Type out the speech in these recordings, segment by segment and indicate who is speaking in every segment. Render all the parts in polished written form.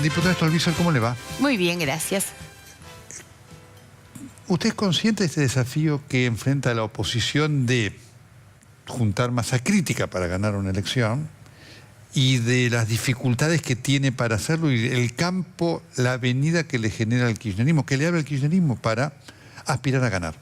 Speaker 1: Diputada Stolbizer, ¿cómo le va?
Speaker 2: Muy bien, gracias.
Speaker 1: ¿Usted es consciente de este desafío que enfrenta la oposición de juntar masa crítica para ganar una elección y de las dificultades que tiene para hacerlo y el campo, la avenida que le genera el kirchnerismo, que le abre el kirchnerismo para aspirar a ganar?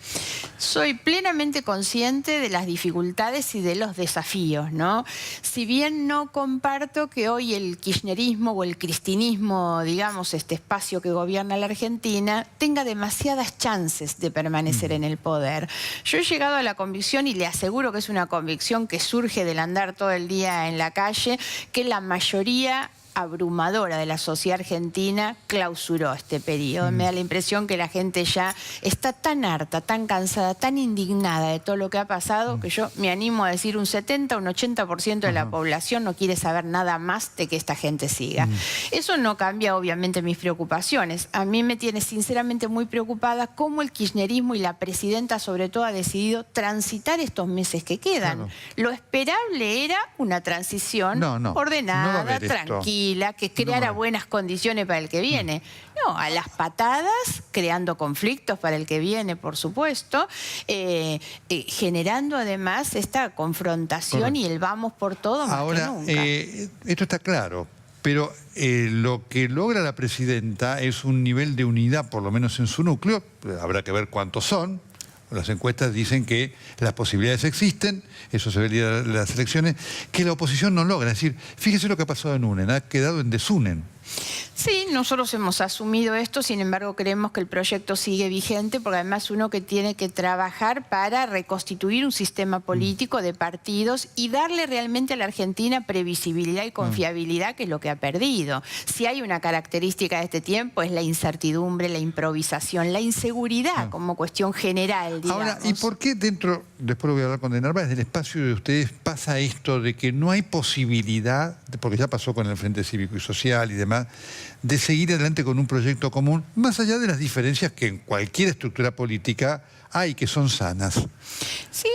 Speaker 2: Soy plenamente consciente de las dificultades y de los desafíos, ¿no? Si bien no comparto que hoy el kirchnerismo o el cristinismo, digamos, este espacio que gobierna la Argentina, tenga demasiadas chances de permanecer en el poder. Yo he llegado a la convicción, y le aseguro que es una convicción que surge del andar todo el día en la calle, que la mayoría abrumadora de la sociedad argentina clausuró este periodo. Me da la impresión que la gente ya está tan harta, tan cansada, tan indignada de todo lo que ha pasado, que yo me animo a decir un 70, un 80% de la población no quiere saber nada más de que esta gente siga. Eso no cambia obviamente mis preocupaciones. A mí me tiene sinceramente muy preocupada cómo el kirchnerismo y la presidenta sobre todo ha decidido transitar estos meses que quedan. Lo esperable era una transición ordenada, tranquila, que creara buenas condiciones para el que viene. No, a las patadas, creando conflictos para el que viene, por supuesto, generando además esta confrontación y el vamos por todo más que nunca.
Speaker 1: Esto está claro, pero lo que logra la presidenta es un nivel de unidad, por lo menos en su núcleo, habrá que ver cuántos son. Las encuestas dicen que las posibilidades existen, eso se ve el día de las elecciones, que la oposición no logra. Es decir, fíjese lo que ha pasado en UNEN, ha quedado en desunen.
Speaker 2: Sí, nosotros hemos asumido esto, sin embargo creemos que el proyecto sigue vigente, porque además uno que tiene que trabajar para reconstituir un sistema político de partidos y darle realmente a la Argentina previsibilidad y confiabilidad, que es lo que ha perdido. Si hay una característica de este tiempo es la incertidumbre, la improvisación, la inseguridad como cuestión general, digamos.
Speaker 1: Ahora, ¿y por qué dentro, después lo voy a hablar con De Narváez, del espacio de ustedes pasa esto de que no hay posibilidad, porque ya pasó con el Frente Cívico y Social y demás, de seguir adelante con un proyecto común, más allá de las diferencias que en cualquier estructura política hay, que son sanas?
Speaker 2: Sí,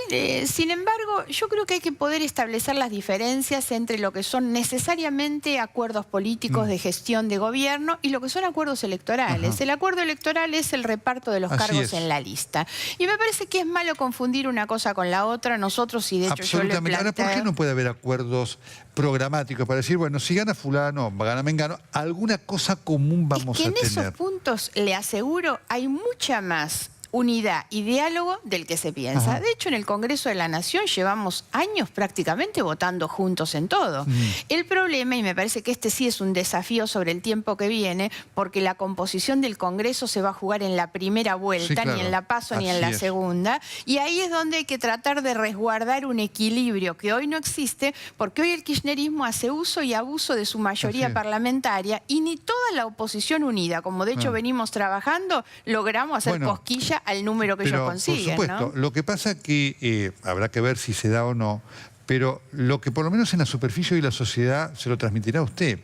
Speaker 2: sin embargo, yo creo que hay que poder establecer las diferencias entre lo que son necesariamente acuerdos políticos de gestión de gobierno y lo que son acuerdos electorales. El acuerdo electoral es el reparto de los cargos en la lista. Y me parece que es malo confundir una cosa con la otra. Nosotros, y de hecho yo le planteo...
Speaker 1: Ahora, ¿por qué no puede haber acuerdos programáticos para decir, bueno, si gana fulano, gana mengano, alguna cosa común vamos a tener?
Speaker 2: En esos puntos, le aseguro, hay mucha más unidad y diálogo del que se piensa. De hecho, en el Congreso de la Nación llevamos años prácticamente votando juntos en todo. El problema, y me parece que este sí es un desafío sobre el tiempo que viene, porque la composición del Congreso se va a jugar en la primera vuelta, ni en la PASO ni en la segunda, y ahí es donde hay que tratar de resguardar un equilibrio que hoy no existe, porque hoy el kirchnerismo hace uso y abuso de su mayoría parlamentaria, y ni toda la oposición unida, como de hecho venimos trabajando, logramos hacer cosquilla al número que ellos consiguen.
Speaker 1: Por supuesto, lo que pasa que habrá que ver si se da o no, pero lo que por lo menos en la superficie y la sociedad se lo transmitirá a usted.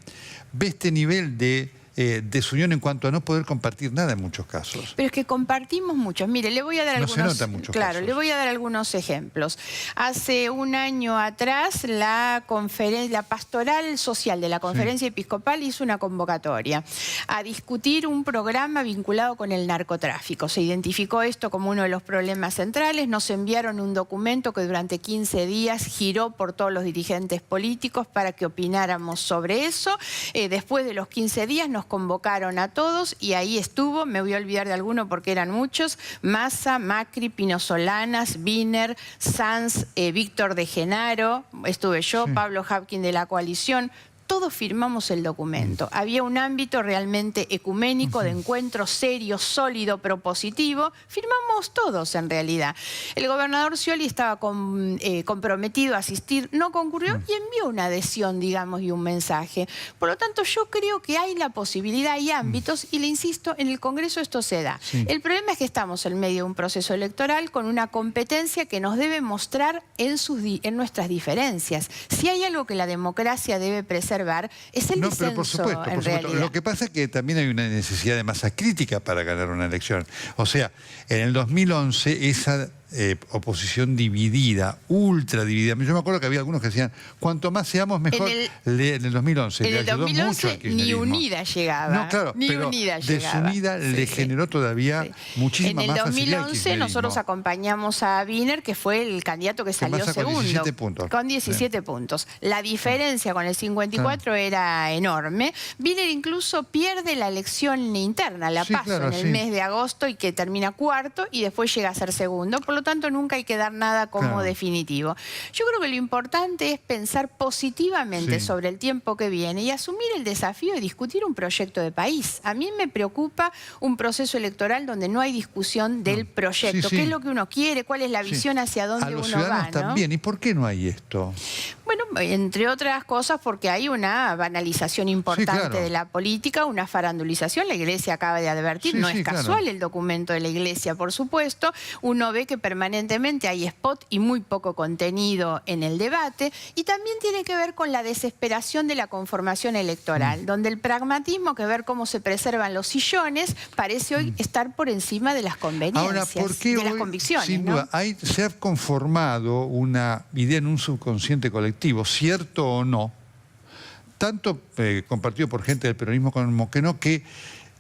Speaker 1: Ve este nivel de desunión en cuanto a no poder compartir nada en muchos casos.
Speaker 2: Pero es que compartimos mucho. Mire, le voy a dar algunos...
Speaker 1: No se nota en muchos casos.
Speaker 2: Le voy a dar algunos ejemplos. Hace un año atrás, la pastoral social de la Conferencia Episcopal hizo una convocatoria a discutir un programa vinculado con el narcotráfico. Se identificó esto como uno de los problemas centrales. Nos enviaron un documento que durante 15 días giró por todos los dirigentes políticos para que opináramos sobre eso. Después de los 15 días nos convocaron a todos y ahí estuvo, me voy a olvidar de alguno porque eran muchos, Massa, Macri, Pino Solanas, Wiener, Sanz, Víctor de Genaro, estuve yo, Pablo Hapkin de la coalición. Todos firmamos el documento. Había un ámbito realmente ecuménico, de encuentro serio, sólido, propositivo. Firmamos todos, en realidad. El gobernador Scioli estaba comprometido a asistir, no concurrió y envió una adhesión, digamos, y un mensaje. Por lo tanto, yo creo que hay la posibilidad, hay ámbitos, y le insisto, en el Congreso esto se da. El problema es que estamos en medio de un proceso electoral con una competencia que nos debe mostrar en nuestras diferencias. Si hay algo que la democracia debe preservar, es el disenso,
Speaker 1: pero por supuesto. Lo que pasa es que también hay una necesidad de masa crítica para ganar una elección. O sea, en el 2011 esa oposición dividida, ultra dividida. Yo me acuerdo que había algunos que decían, cuanto más seamos mejor. En el 2011 le ayudó mucho al kirchnerismo.
Speaker 2: Ni unida llegaba.
Speaker 1: No, claro,
Speaker 2: ni
Speaker 1: pero
Speaker 2: unida llegaba.
Speaker 1: desunida le generó todavía muchísima más facilidad.
Speaker 2: En el 2011 nosotros acompañamos a Wiener, que fue el candidato que salió segundo.
Speaker 1: Con 17 puntos.
Speaker 2: Con 17 puntos. La diferencia con el 54 era enorme. Wiener incluso pierde la elección interna, la PASO, en el mes de agosto, y que termina cuarto y después llega a ser segundo. Por lo tanto, nunca hay que dar nada como definitivo. Yo creo que lo importante es pensar positivamente sobre el tiempo que viene y asumir el desafío de discutir un proyecto de país. A mí me preocupa un proceso electoral donde no hay discusión del proyecto. ¿Qué es lo que uno quiere? ¿Cuál es la visión hacia dónde uno va? A los
Speaker 1: ciudadanos también. ¿Y por qué no hay esto?
Speaker 2: Bueno, entre otras cosas porque hay una banalización importante de la política, una farandulización. La Iglesia acaba de advertir, no es casual el documento de la Iglesia, por supuesto. Uno ve que permanentemente hay spot y muy poco contenido en el debate. Y también tiene que ver con la desesperación de la conformación electoral, donde el pragmatismo, que ver cómo se preservan los sillones, parece hoy estar por encima de las conveniencias, de las convicciones.
Speaker 1: Sin duda, se ha conformado una idea en un subconsciente colectivo, cierto o no, tanto compartido por gente del peronismo como que no, que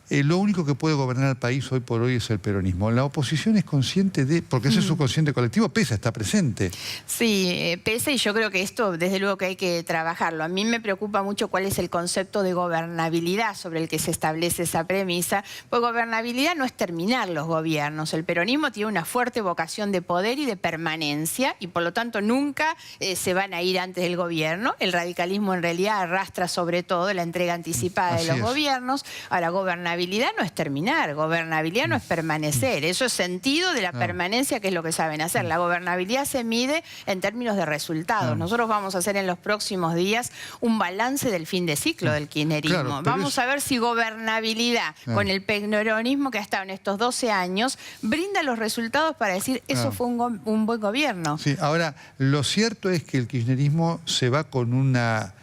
Speaker 1: lo único que puede gobernar al país hoy por hoy es el peronismo. La oposición es consciente de, porque ese subconsciente colectivo pesa, está presente.
Speaker 2: Sí, pesa, y yo creo que esto desde luego que hay que trabajarlo. A mí me preocupa mucho cuál es el concepto de gobernabilidad sobre el que se establece esa premisa, pues gobernabilidad no es terminar los gobiernos. El peronismo tiene una fuerte vocación de poder y de permanencia, y por lo tanto nunca se van a ir antes del gobierno. El radicalismo en realidad arrastra sobre todo la entrega anticipada de los gobiernos. Ahora, gobernabilidad no es terminar, gobernabilidad no es permanecer. Eso es sentido de la permanencia, que es lo que saben hacer. La gobernabilidad se mide en términos de resultados. Nosotros vamos a hacer en los próximos días un balance del fin de ciclo del kirchnerismo. Vamos a ver si gobernabilidad, con el peronismo que ha estado en estos 12 años, brinda los resultados para decir eso fue un buen gobierno.
Speaker 1: Sí, ahora, lo cierto es que el kirchnerismo se va con una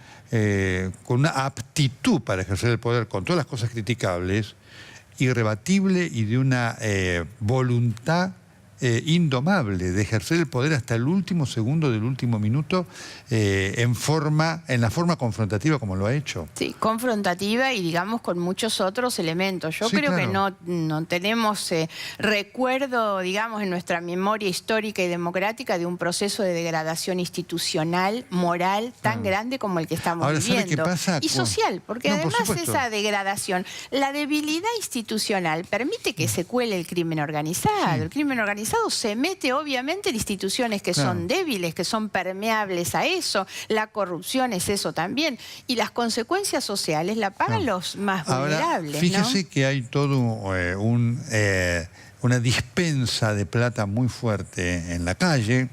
Speaker 1: aptitud para ejercer el poder, con todas las cosas criticables, irrebatible, y de una voluntad indomable de ejercer el poder hasta el último segundo del último minuto, en la forma confrontativa como lo ha hecho.
Speaker 2: Sí, confrontativa y digamos con muchos otros elementos. Yo creo que no tenemos recuerdo, digamos, en nuestra memoria histórica y democrática de un proceso de degradación institucional, moral, tan grande como el que estamos viviendo.
Speaker 1: ¿Sabe qué pasa?
Speaker 2: Y social, porque además esa degradación, la debilidad institucional permite que se cuele el crimen organizado. El crimen organizado se mete obviamente en instituciones que son débiles, que son permeables a eso. La corrupción es eso también. Y las consecuencias sociales la pagan los más vulnerables.
Speaker 1: Fíjese que hay todo una dispensa de plata muy fuerte en la calle,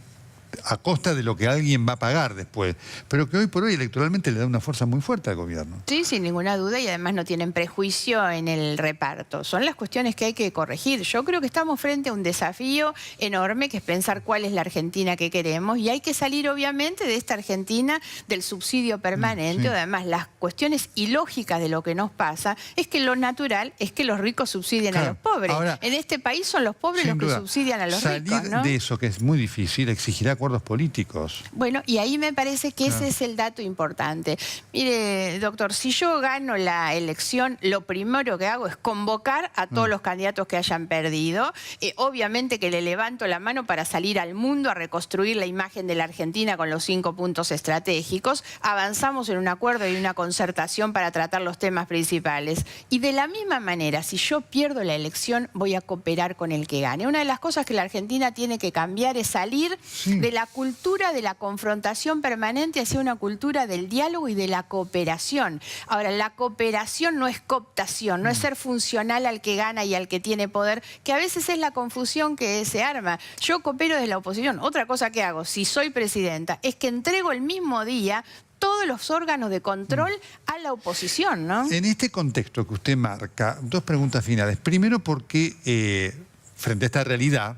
Speaker 1: a costa de lo que alguien va a pagar después, pero que hoy por hoy electoralmente le da una fuerza muy fuerte al gobierno.
Speaker 2: Sí, sin ninguna duda, y además no tienen prejuicio en el reparto. Son las cuestiones que hay que corregir. Yo creo que estamos frente a un desafío enorme, que es pensar cuál es la Argentina que queremos, y hay que salir obviamente de esta Argentina del subsidio permanente. Además, las cuestiones ilógicas de lo que nos pasa es que lo natural es que los ricos subsidien a los pobres. Ahora, en este país son los pobres los que subsidian a los ricos, ¿no?
Speaker 1: Salir de eso, que es muy difícil, exigirá acuerdos políticos.
Speaker 2: Bueno, y ahí me parece que ese es el dato importante. Mire, doctor, si yo gano la elección, lo primero que hago es convocar a todos los candidatos que hayan perdido. Obviamente que le levanto la mano para salir al mundo a reconstruir la imagen de la Argentina con los 5 puntos estratégicos. Avanzamos en un acuerdo y una concertación para tratar los temas principales. Y de la misma manera, si yo pierdo la elección, voy a cooperar con el que gane. Una de las cosas que la Argentina tiene que cambiar es salir de la cultura de la confrontación permanente hacia una cultura del diálogo y de la cooperación. Ahora, la cooperación no es cooptación, no es ser funcional al que gana y al que tiene poder, que a veces es la confusión que se arma. Yo coopero desde la oposición. Otra cosa que hago, si soy presidenta, es que entrego el mismo día todos los órganos de control a la oposición, ¿no?
Speaker 1: En este contexto que usted marca, 2 preguntas finales. Primero, porque frente a esta realidad,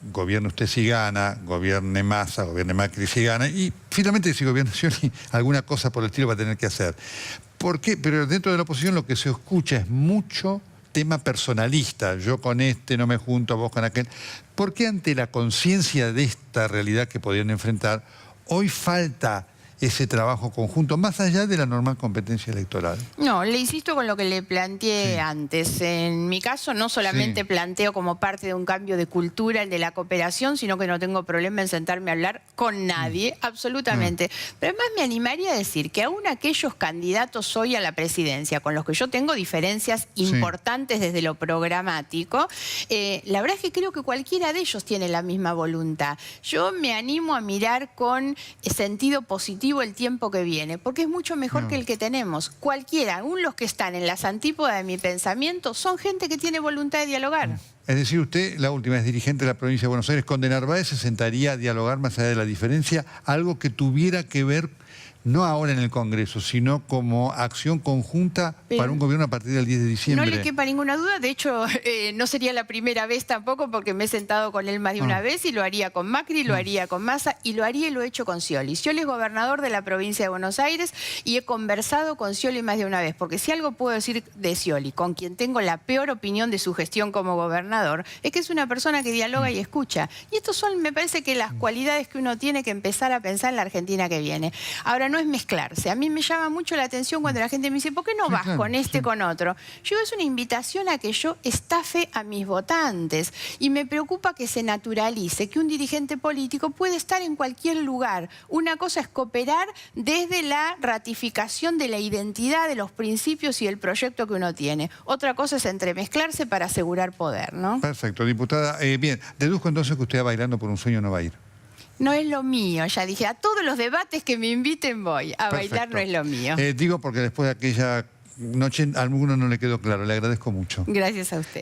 Speaker 1: gobierne usted si gana, gobierne Massa, gobierne Macri si gana, y finalmente si gobierna Scioli, alguna cosa por el estilo va a tener que hacer. ¿Por qué? Pero dentro de la oposición lo que se escucha es mucho tema personalista, yo con este no me junto, vos con aquel. ¿Por qué ante la conciencia de esta realidad que podrían enfrentar, hoy falta ese trabajo conjunto, más allá de la normal competencia electoral?
Speaker 2: No, le insisto con lo que le planteé antes. En mi caso no solamente planteo como parte de un cambio de cultura el de la cooperación, sino que no tengo problema en sentarme a hablar con nadie, absolutamente. Pero además me animaría a decir que aún aquellos candidatos hoy a la presidencia, con los que yo tengo diferencias importantes desde lo programático, la verdad es que creo que cualquiera de ellos tiene la misma voluntad. Yo me animo a mirar con sentido positivo el tiempo que viene, porque es mucho mejor que el que tenemos. Cualquiera, aún los que están en las antípodas de mi pensamiento, son gente que tiene voluntad de dialogar.
Speaker 1: Es decir, usted, la última, es dirigente de la provincia de Buenos Aires, con De Narváez se sentaría a dialogar más allá de la diferencia, algo que tuviera que ver, no ahora en el Congreso, sino como acción conjunta para un gobierno a partir del 10 de diciembre.
Speaker 2: No le quepa ninguna duda, de hecho no sería la primera vez tampoco, porque me he sentado con él más de una vez, y lo haría con Macri, lo haría con Massa, y lo haría y lo he hecho con Scioli. Scioli es gobernador de la provincia de Buenos Aires y he conversado con Scioli más de una vez, porque si algo puedo decir de Scioli, con quien tengo la peor opinión de su gestión como gobernador, es que es una persona que dialoga y escucha. Y estos son, me parece, que las cualidades que uno tiene que empezar a pensar en la Argentina que viene. Ahora, no es mezclarse. A mí me llama mucho la atención cuando la gente me dice, ¿por qué no vas con este, con otro? Yo, es una invitación a que yo estafe a mis votantes, y me preocupa que se naturalice que un dirigente político puede estar en cualquier lugar. Una cosa es cooperar desde la ratificación de la identidad, de los principios y el proyecto que uno tiene. Otra cosa es entremezclarse para asegurar poder, ¿no?
Speaker 1: Perfecto, diputada. Bien, deduzco entonces que usted va Bailando por un Sueño no va a ir.
Speaker 2: No es lo mío, ya dije, a todos los debates que me inviten voy, a bailar no es lo mío.
Speaker 1: Digo porque después de aquella noche a alguno no le quedó claro, le agradezco mucho.
Speaker 2: Gracias a usted.